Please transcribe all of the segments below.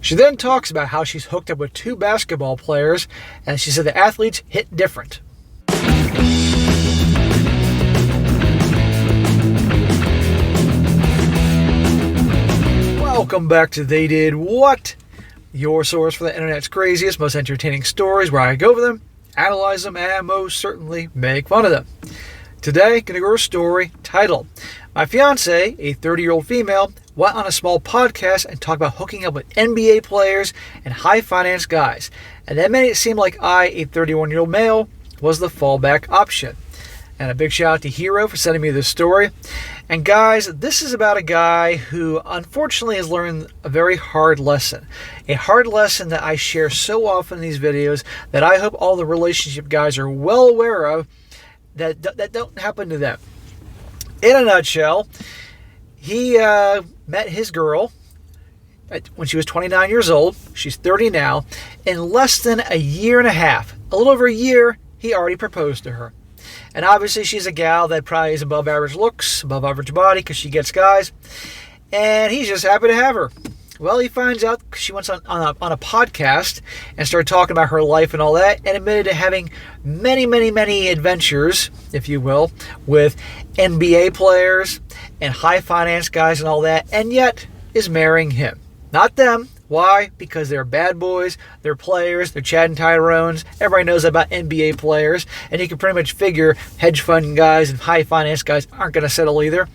She then talks about how she's hooked up with 2 basketball players, and she said the athletes hit different. Welcome back to They Did What? Your source for the internet's craziest, most entertaining stories, where I go over them, analyze them, and most certainly make fun of them. Today, going to go over a story titled, My Fiancée, a 30-year-old female, went on a small podcast and talked about hooking up with NBA players and high-finance guys. And that made it seem like I, a 31-year-old male, was the fallback option. And a big shout out to Hero for sending me this story. And guys, this is about a guy who unfortunately has learned a very hard lesson. A hard lesson that I share so often in these videos that I hope all the relationship guys are well aware of that don't happen to them. In a nutshell, he met his girl when she was 29 years old. She's 30 now. In less than a year and a half, a little over a year, he already proposed to her. And obviously she's a gal that probably is above average looks, above average body, because she gets guys. And he's just happy to have her. Well, he finds out she went on a podcast and started talking about her life and all that, and admitted to having many adventures, if you will, with NBA players and high finance guys and all that, and yet is marrying him. Not them. Why? Because they're bad boys, they're players, they're Chad and Tyrones. Everybody knows about NBA players, and you can pretty much figure hedge fund guys and high finance guys aren't going to settle either.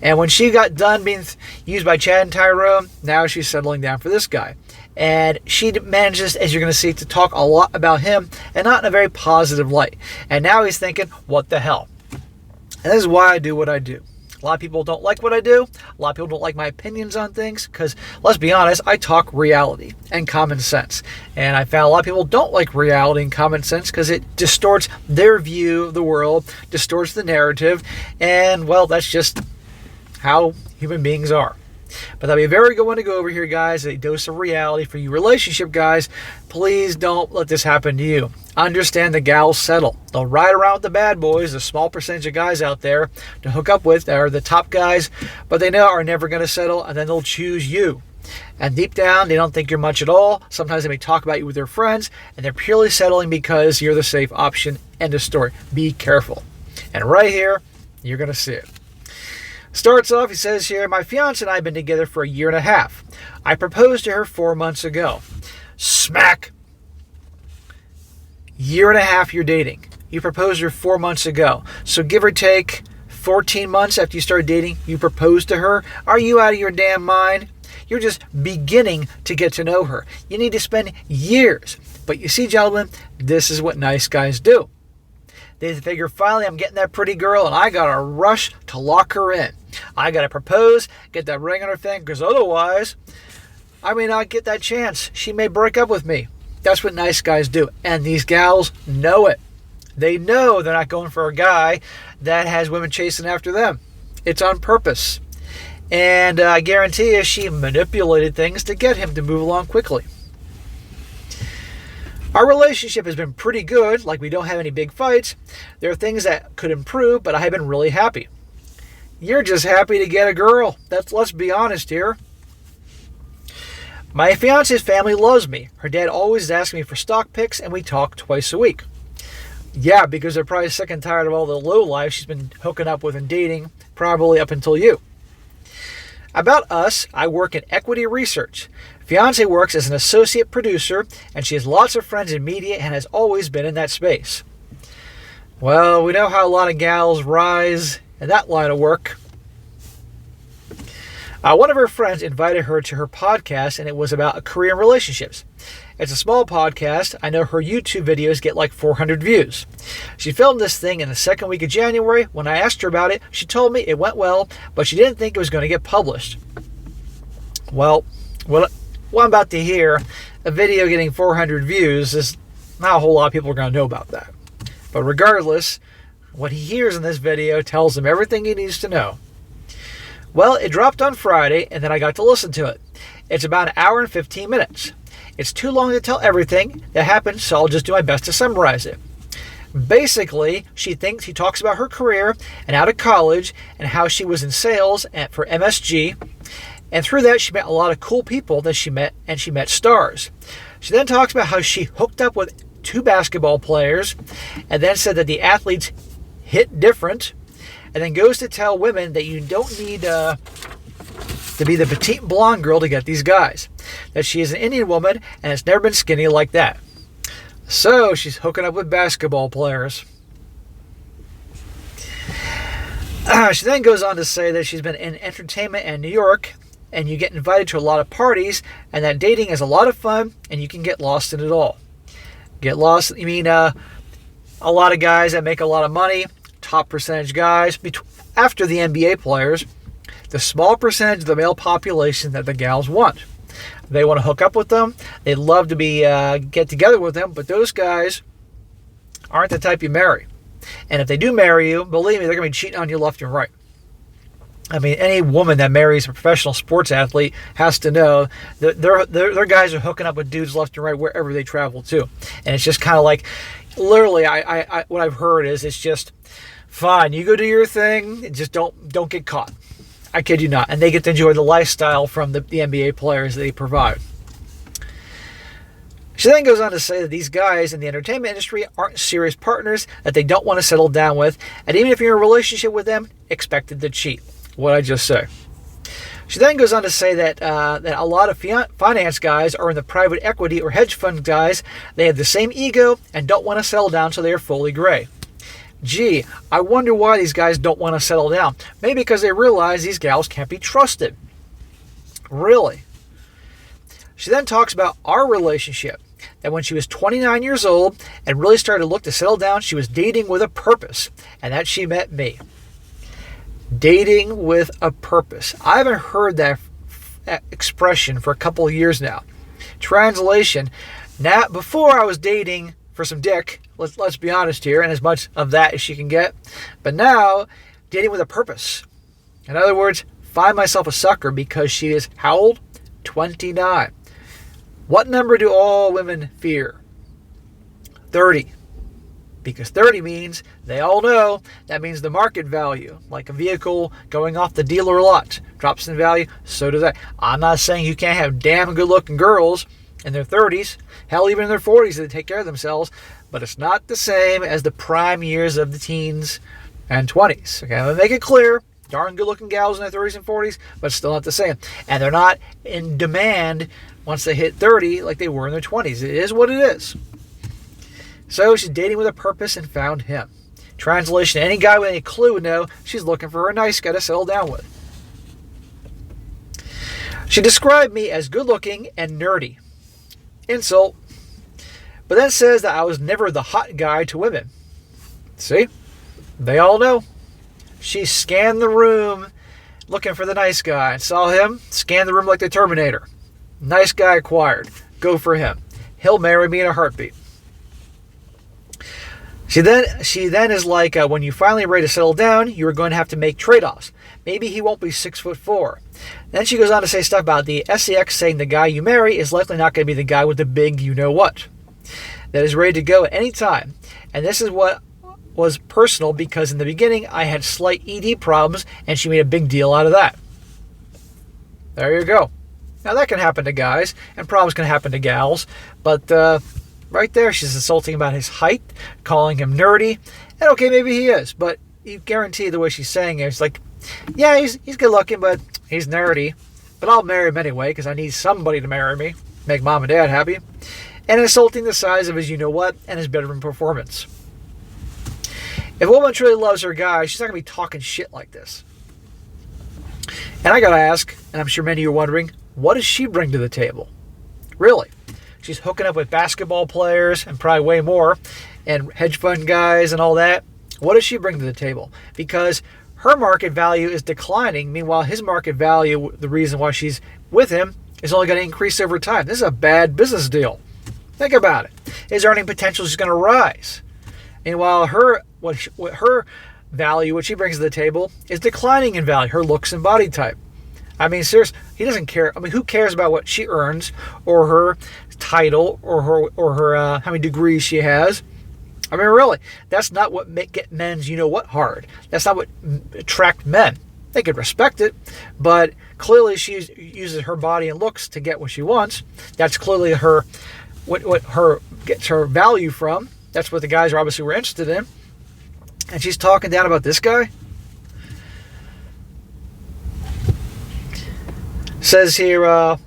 And when she got done being used by Chad and Tyrone, now she's settling down for this guy. And she manages, as you're going to see, to talk a lot about him, and not in a very positive light. And now he's thinking, what the hell? And this is why I do what I do. A lot of people don't like what I do. A lot of people don't like my opinions on things because, let's be honest, I talk reality and common sense. And I found a lot of people don't like reality and common sense because it distorts their view of the world, distorts the narrative, and, well, that's just how human beings are. But that'll be a very good one to go over here, guys. A dose of reality for you relationship guys. Please don't let this happen to you. Understand the gals settle. They'll ride around with the bad boys, the small percentage of guys out there to hook up with that are the top guys, but they know are never going to settle, and then they'll choose you. And deep down, they don't think you're much at all. Sometimes they may talk about you with their friends, and they're purely settling because you're the safe option. End of story. Be careful. And right here, you're going to see it. Starts off, he says here, my fiancé and I have been together for a year and a half. I proposed to her 4 months ago. Smack! Year and a half you're dating. You proposed to her 4 months ago. So give or take 14 months after you started dating, you proposed to her. Are you out of your damn mind? You're just beginning to get to know her. You need to spend years. But you see, gentlemen, this is what nice guys do. They figure, finally, I'm getting that pretty girl, and I got to rush to lock her in. I got to propose, get that ring on her finger, because otherwise, I may not get that chance. She may break up with me. That's what nice guys do. And these gals know it. They know they're not going for a guy that has women chasing after them. It's on purpose. And I guarantee you, she manipulated things to get him to move along quickly. Our relationship has been pretty good, like we don't have any big fights. There are things that could improve, but I've been really happy. You're just happy to get a girl. Let's be honest here. My fiance's family loves me. Her dad always asks me for stock pics, and we talk twice a week. Yeah, because they're probably sick and tired of all the low life she's been hooking up with and dating, probably up until you. About us, I work in equity research. Fiancée works as an associate producer, and she has lots of friends in media and has always been in that space. Well, we know how a lot of gals rise in that line of work. One of her friends invited her to her podcast, and it was about career and relationships. It's a small podcast. I know her YouTube videos get like 400 views. She filmed this thing in the second week of January. When I asked her about it, she told me it went well, but she didn't think it was going to get published. Well, what I'm about to hear, a video getting 400 views, is not a whole lot of people are going to know about that. But regardless, what he hears in this video tells him everything he needs to know. Well, it dropped on Friday, and then I got to listen to it. It's about an hour and 15 minutes. It's too long to tell everything that happened, so I'll just do my best to summarize it. Basically, she talks about her career and out of college and how she was in sales for MSG, And through that, she met a lot of cool people that she met, and she met stars. She then talks about how she hooked up with 2 basketball players, and then said that the athletes hit different, and then goes to tell women that you don't need to be the petite blonde girl to get these guys. That she is an Indian woman, and has never been skinny like that. So she's hooking up with basketball players. She then goes on to say that she's been in entertainment in New York, and you get invited to a lot of parties, and that dating is a lot of fun, and you can get lost in it all. Get lost, you mean a lot of guys that make a lot of money, top percentage guys, after the NBA players, the small percentage of the male population that the gals want. They want to hook up with them. They love to get together with them, but those guys aren't the type you marry. And if they do marry you, believe me, they're going to be cheating on you left and right. I mean, any woman that marries a professional sports athlete has to know that their guys are hooking up with dudes left and right wherever they travel to. And it's just kind of like, literally, I what I've heard is it's just, fine, you go do your thing, and just don't get caught. I kid you not. And they get to enjoy the lifestyle from the NBA players that they provide. She then goes on to say that these guys in the entertainment industry aren't serious partners that they don't want to settle down with, and even if you're in a relationship with them, expected to cheat. What I just say. She then goes on to say that a lot of finance guys are in the private equity or hedge fund guys. They have the same ego and don't want to settle down, so they are fully gray. Gee, I wonder why these guys don't want to settle down. Maybe because they realize these gals can't be trusted. Really. She then talks about our relationship. That when she was 29 years old and really started to look to settle down, she was dating with a purpose. And that she met me. Dating with a purpose. I haven't heard that expression for a couple of years now. Translation, now before I was dating for some dick, let's be honest here, and as much of that as she can get. But now, dating with a purpose. In other words, find myself a sucker because she is how old? 29. What number do all women fear? 30. Because 30 means, they all know, that means the market value. Like a vehicle going off the dealer lot drops in value, so does that. I'm not saying you can't have damn good looking girls in their 30s, hell even in their 40s that take care of themselves, but it's not the same as the prime years of the teens and 20s. Okay, I'm going to make it clear, darn good looking gals in their 30s and 40s, but still not the same. And they're not in demand once they hit 30 like they were in their 20s. It is what it is. So she's dating with a purpose and found him. Translation, any guy with any clue would know she's looking for a nice guy to settle down with. She described me as good looking and nerdy. Insult. But then says that I was never the hot guy to women. See? They all know. She scanned the room looking for the nice guy and saw him, scanned the room like the Terminator. Nice guy acquired. Go for him. He'll marry me in a heartbeat. She then is like, when you finally are ready to settle down, you are going to have to make trade-offs. Maybe he won't be 6'4". Then she goes on to say stuff about the SEX saying the guy you marry is likely not going to be the guy with the big you-know-what. That is ready to go at any time. And this is what was personal because in the beginning I had slight ED problems and she made a big deal out of that. There you go. Now that can happen to guys and problems can happen to gals. But right there she's insulting about his height, calling him nerdy. And okay, maybe he is. But you guarantee the way she's saying it, it's like, yeah, he's good looking, but he's nerdy. But I'll marry him anyway because I need somebody to marry me. Make mom and dad happy. And insulting the size of his you-know-what and his bedroom performance. If a woman truly loves her guy, she's not going to be talking shit like this. And I got to ask, and I'm sure many of you are wondering, what does she bring to the table? Really? She's hooking up with basketball players and probably way more, and hedge fund guys and all that. What does she bring to the table? Because her market value is declining. Meanwhile, his market value, the reason why she's with him, is only going to increase over time. This is a bad business deal. Think about it. His earning potential is going to rise. Meanwhile, her value, what she brings to the table, is declining in value. Her looks and body type. I mean, seriously, he doesn't care. I mean, who cares about what she earns or her title or her how many degrees she has? I mean, really, that's not what get men's you-know-what hard. That's not what attract men. They could respect it, but clearly she uses her body and looks to get what she wants. That's clearly what her gets her value from. That's what the guys are obviously were interested in. And she's talking down about this guy. Says here, all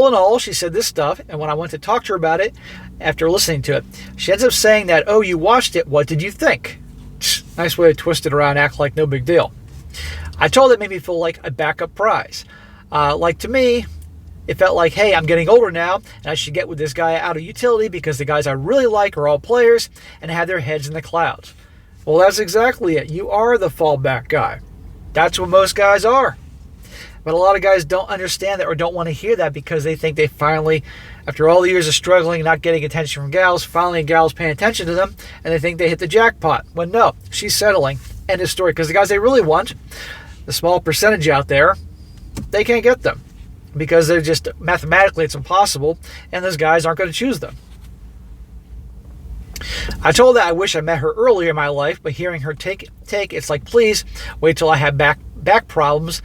in all, she said this stuff, and when I went to talk to her about it after listening to it, she ends up saying that, oh, you watched it, what did you think? Nice way to twist it around, act like no big deal. I told her it made me feel like a backup prize. Like to me, it felt like, hey, I'm getting older now, and I should get with this guy out of utility because the guys I really like are all players and have their heads in the clouds. Well, that's exactly it. You are the fallback guy. That's what most guys are. But a lot of guys don't understand that or don't want to hear that because they think they finally, after all the years of struggling and not getting attention from gals, finally a gal's paying attention to them, and they think they hit the jackpot. When no, she's settling. End of story. Because the guys they really want, the small percentage out there, they can't get them. Because they're just, mathematically it's impossible, and those guys aren't going to choose them. I told her I wish I met her earlier in my life, but hearing her take it's like, please, wait till I have back problems,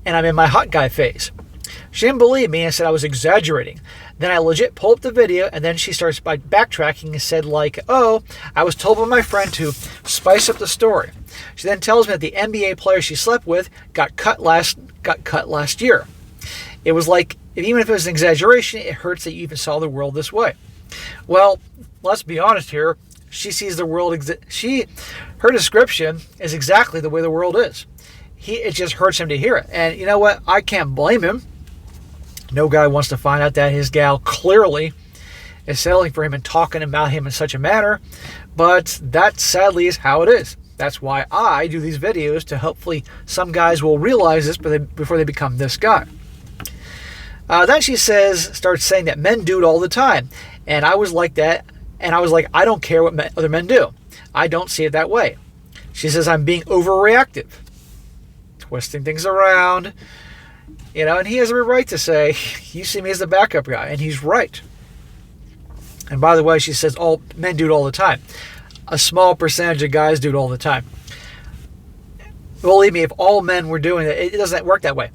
and I'm in my hot guy phase. She didn't believe me and said I was exaggerating. Then I legit pulled up the video, and then she starts by backtracking and said like, oh, I was told by my friend to spice up the story. She then tells me that the NBA player she slept with got cut last year. It was like, even if it was an exaggeration, it hurts that you even saw the world this way. Well, let's be honest here. She sees the world, her description is exactly the way the world is. It just hurts him to hear it. And you know what? I can't blame him. No guy wants to find out that his gal clearly is settling for him and talking about him in such a manner. But that sadly is how it is. That's why I do these videos, to hopefully some guys will realize this before they become this guy. Then she starts saying that men do it all the time. And I was like that. And I was like, I don't care what other men do. I don't see it that way. She says I'm being overreactive. Twisting things around, and he has every right to say, you see me as the backup guy, and he's right. And by the way, she says all men do it all the time. A small percentage of guys do it all the time. Believe me, if all men were doing it, it doesn't work that way.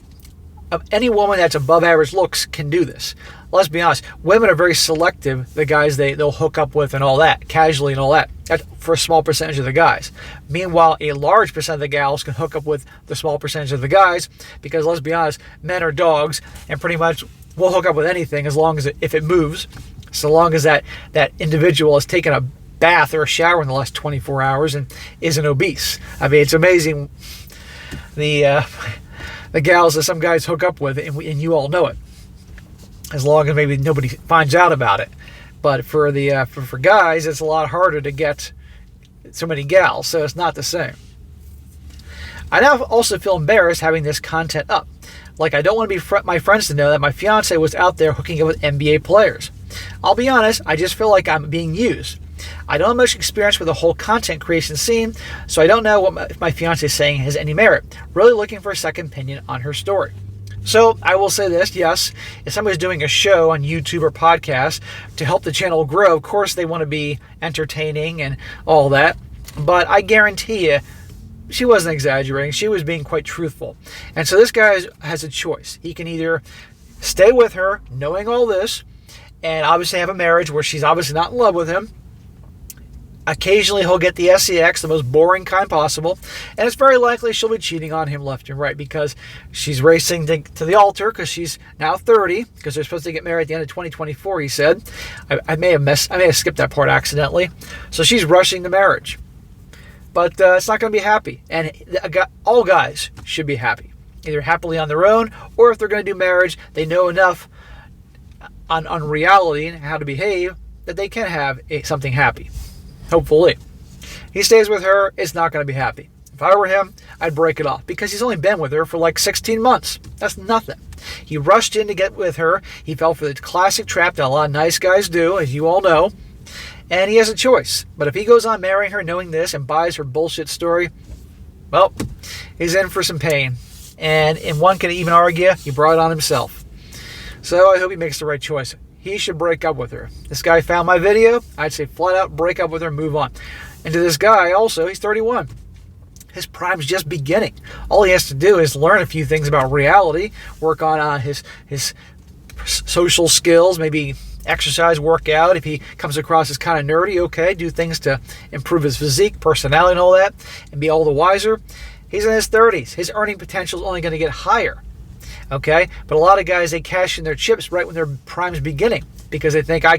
Any woman that's above average looks can do this. Let's be honest, women are very selective, the guys they'll hook up with and all that, casually and all that. That's for a small percentage of the guys. Meanwhile, a large percent of the gals can hook up with the small percentage of the guys, because let's be honest, men are dogs and pretty much will hook up with anything as long as if it moves, so long as that individual has taken a bath or a shower in the last 24 hours and isn't obese. I mean, it's amazing the gals that some guys hook up with, and you all know it. As long as maybe nobody finds out about it. But for guys, it's a lot harder to get so many gals, so it's not the same. I now also feel embarrassed having this content up. Like, I don't want to be my friends to know that my fiancé was out there hooking up with NBA players. I'll be honest, I just feel like I'm being used. I don't have much experience with the whole content creation scene, so I don't know if my fiancé is saying has any merit. Really looking for a second opinion on her story. So I will say this, yes, if somebody's doing a show on YouTube or podcast to help the channel grow, of course they want to be entertaining and all that. But I guarantee you, she wasn't exaggerating. She was being quite truthful. And so this guy has a choice. He can either stay with her, knowing all this, and obviously have a marriage where she's obviously not in love with him. Occasionally he'll get the sex, the most boring kind possible, and it's very likely she'll be cheating on him left and right because she's racing to the altar because she's now 30, because they're supposed to get married at the end of 2024, he said. I may have skipped that part accidentally. So she's rushing the marriage. But it's not going to be happy. And all guys should be happy, either happily on their own, or if they're going to do marriage, they know enough on reality and how to behave that they can have something happy. Hopefully. He stays with her, it's not going to be happy. If I were him, I'd break it off because he's only been with her for like 16 months. That's nothing. He rushed in to get with her. He fell for the classic trap that a lot of nice guys do, as you all know. And he has a choice. But if he goes on marrying her knowing this and buys her bullshit story, well, he's in for some pain. And one can even argue he brought it on himself. So I hope he makes the right choice. He should break up with her. This guy found my video. I'd say flat out break up with her and move on. And to this guy also, he's 31. his prime's just beginning. All he has to do is learn a few things about reality, work on his social skills, maybe exercise, work out. If he comes across as kind of nerdy, okay, do things to improve his physique, personality, and all that, and be all the wiser. He's in his 30s. His earning potential is only going to get higher. Okay? But a lot of guys, they cash in their chips right when their prime's beginning because they think, I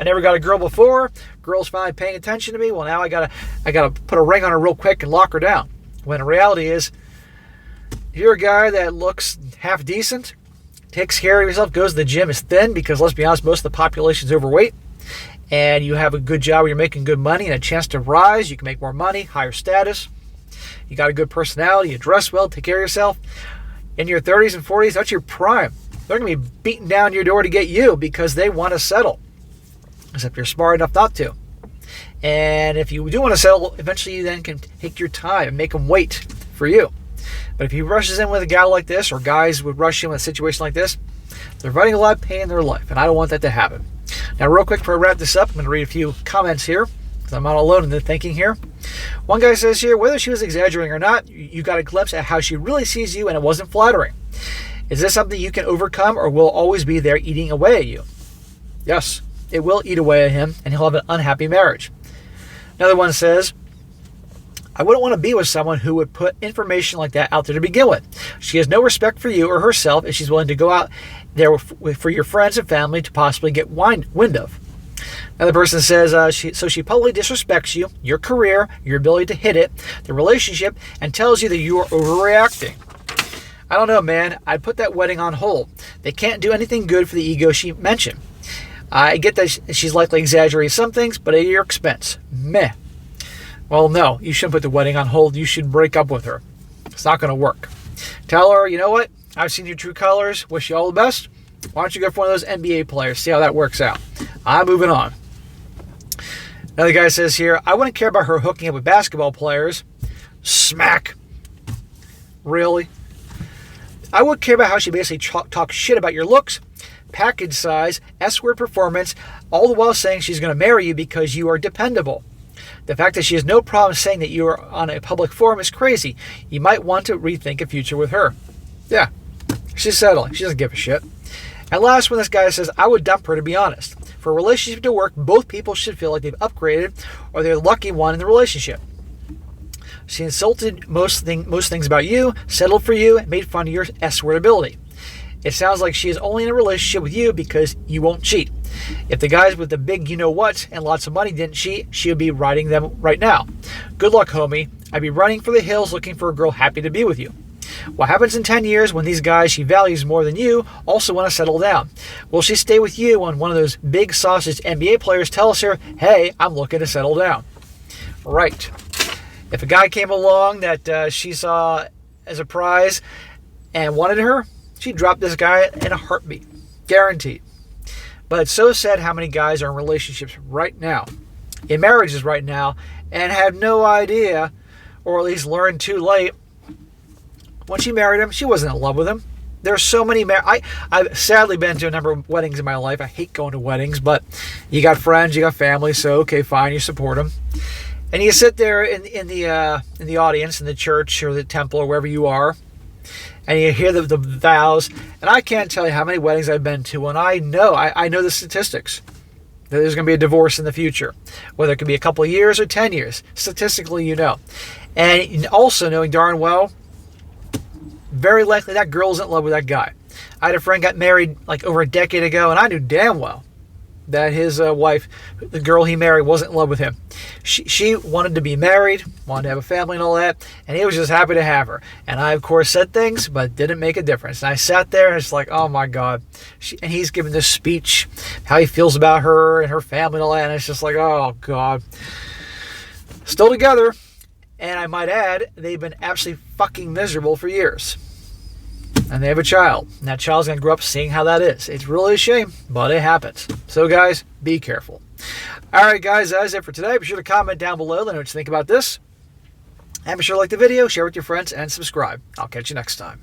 never got a girl before. Girl's finally paying attention to me. Well, now I gotta put a ring on her real quick and lock her down. When the reality is, if you're a guy that looks half decent, takes care of yourself, goes to the gym, is thin, because let's be honest, most of the population is overweight, and you have a good job where you're making good money and a chance to rise, you can make more money, higher status, you got a good personality, you dress well, take care of yourself, in your 30s and 40s, that's your prime. They're going to be beating down your door to get you because they want to settle, except you're smart enough not to. And if you do want to settle, eventually you then can take your time and make them wait for you. But if he rushes in with a guy like this, or guys would rush in with a situation like this, they're running a lot of pain in their life, and I don't want that to happen. Now, real quick before I wrap this up, I'm going to read a few comments here, because I'm not alone in the thinking here. One guy says here, whether she was exaggerating or not, you got a glimpse at how she really sees you, and it wasn't flattering. Is this something you can overcome, or will always be there eating away at you? Yes, it will eat away at him, and he'll have an unhappy marriage. Another one says, I wouldn't want to be with someone who would put information like that out there to begin with. She has no respect for you or herself if she's willing to go out there for your friends and family to possibly get wind of. Another person says, she publicly disrespects you, your career, your ability to hit it, the relationship, and tells you that you are overreacting. I don't know, man. I'd put that wedding on hold. They can't do anything good for the ego she mentioned. I get that she's likely exaggerating some things, but at your expense. Meh. Well, no, you shouldn't put the wedding on hold. You should break up with her. It's not going to work. Tell her, you know what? I've seen your true colors. Wish you all the best. Why don't you go for one of those NBA players? See how that works out. I'm moving on. Another guy says here, I wouldn't care about her hooking up with basketball players. Smack. Really? I would care about how she basically talks shit about your looks, package size, S-word performance, all the while saying she's going to marry you because you are dependable. The fact that she has no problem saying that you are on a public forum is crazy. You might want to rethink a future with her. Yeah, she's settling. She doesn't give a shit. And last one, this guy says, I would dump her, to be honest. For a relationship to work, both people should feel like they've upgraded or they're the lucky one in the relationship. She insulted most things about you, settled for you, and made fun of your S-word ability. It sounds like she is only in a relationship with you because you won't cheat. If the guys with the big you-know-what and lots of money didn't cheat, she would be riding them right now. Good luck, homie. I'd be running for the hills looking for a girl happy to be with you. What happens in 10 years when these guys she values more than you also want to settle down? Will she stay with you when one of those big sausage NBA players tells her, hey, I'm looking to settle down? Right. If a guy came along that she saw as a prize and wanted her, she'd drop this guy in a heartbeat. Guaranteed. But it's so sad how many guys are in relationships right now, in marriages right now, and have no idea, or at least learned too late. When she married him, she wasn't in love with him. There's so many I've sadly been to a number of weddings in my life. I hate going to weddings, but you got friends, you got family, so okay, fine, you support them. And you sit there in the audience, in the church or the temple or wherever you are, and you hear the vows. And I can't tell you how many weddings I've been to, and I know the statistics. That there's going to be a divorce in the future, whether it could be a couple of years or 10 years. Statistically, you know. And also knowing darn well, very likely that girl's in love with that guy. I had a friend got married like over a decade ago, and I knew damn well that his wife, the girl he married, wasn't in love with him. She wanted to be married, wanted to have a family and all that, and he was just happy to have her. And I, of course, said things, but it didn't make a difference. And I sat there, and it's like, oh my God. And he's giving this speech, how he feels about her and her family and all that, and it's just like, oh God. Still together, and I might add, they've been absolutely fucking miserable for years. And they have a child. And that child's going to grow up seeing how that is. It's really a shame, but it happens. So, guys, be careful. All right, guys, that's it for today. Be sure to comment down below. Let me know what you think about this. And be sure to like the video, share with your friends, and subscribe. I'll catch you next time.